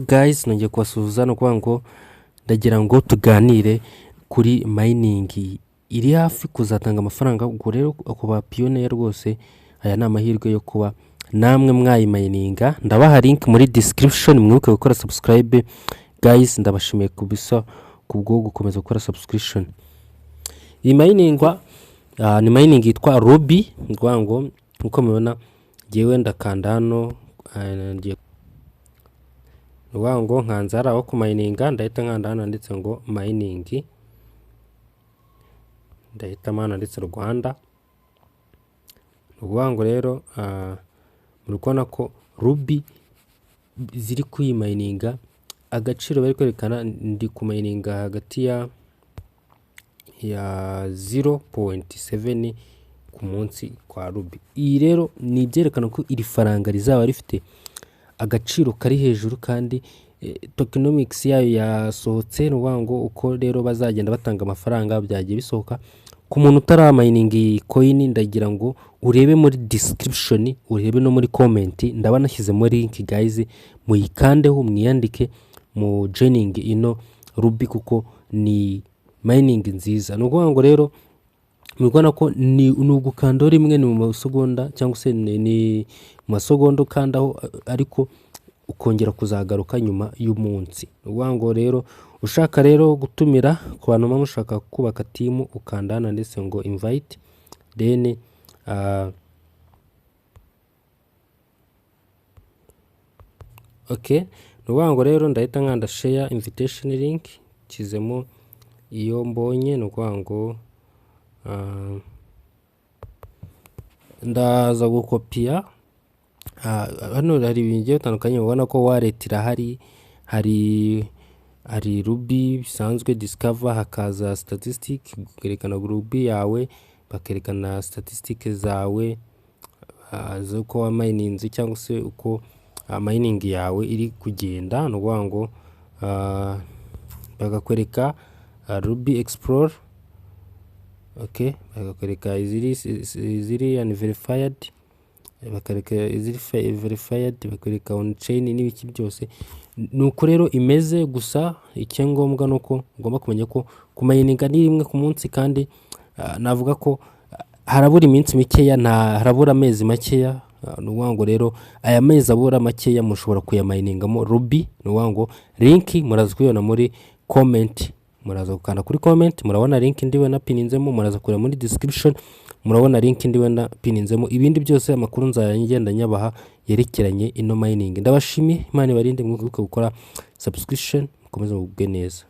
Guys, nongeye kubasuhuza no kuvuga ngo ndagira ngo tuganire kuri mining iri hafi kuzatanga amafaranga. Ubwo rero ku ba pioneer rwose aya ni amahirwe yo kuba namwe mwayimayininga. Ndabaha link muri description, mwibuke gukora subscribe guys. Ndabashimiye kubisa kubwo gukomeza gukora subscription. Iyi miningwa ni mining yitwa Rubi, ngwa ngo uko mubona jewe ndakanda hano ngiye ngo nkanzara aho ku mininga, ndahita nkanda hano ndetse ngo mining, ndahita mana ndetse Rwanda. Ngo rero murukona ko Rubi ziri kuyimayininga, agaciro bari kwerekana ndi ku mininga hagati ya 0.7 ku munsi kwa Rubi. Iyi rero ni byerekana ko iri faranga rizaba rifite agaciro kari hejuru, kandi tokenomics yayo yasohotse. Ngo uko rero bazagenda batanga amafaranga byagiye bisohoka. Ku muntu utaramayininga coin, ndagira ngo urebe muri description, urebe no muri comment, ndaba nashyizemo link guys, muyikandeho mwiyandike mu joining ino Rubi kuko ni mining nziza. Ngo rero mubona ko ni ugukanda rimwe ni mu masegonda cyangwa se ni mu masegonda kandaho, ariko ukongera kuzagaruka nyuma y'umunsi. Ngo rero ushaka rero gutumira ku bantu mushaka kubaka team, ukanda hano ndetse ngo invite, then okay. Ngo rero ndahita nkanda share invitation link, kizemo iyo mbonye. Ngo ndaza gukopiya hano. Hari ibintu bitandukanye, ubona ko wallet irahari, hari Rubi bisanzwe discover, hakaza statistic kerekana Rubi yawe, bakerekana statistic zawe z'uko wa mining cyangwa se uko mining yawe iri kugenda. Ngo bagakwereka Rubi explore, okay, bakakwereka iziri unverified, bakareka iziri verified, bakwereka on chain n'ibiki byose. Nuko rero imeze. Gusa icyangombwa nuko ugomba kumenya ko kumayininga ni rimwe ku munsi, kandi navuga ko harabura iminsi mikeya, harabura amezi makeya. Ngo rero aya mezi abura makeya mushobora kuyamayiningamo Rubi. Ngo link muraza kuyibona muri comment, muraza gukanda kuri comment, murabona link ndiwe na pininzemo, muraza kureba muri description, murabona link ndiwe na pininzemo. Ibindi byose amakuru nzayagenda nyabaha yerekeranye ino mining. Ndabashimiye, Imana ibarinde, mwibuke gukora subscription, mukomeze mugubwe neza.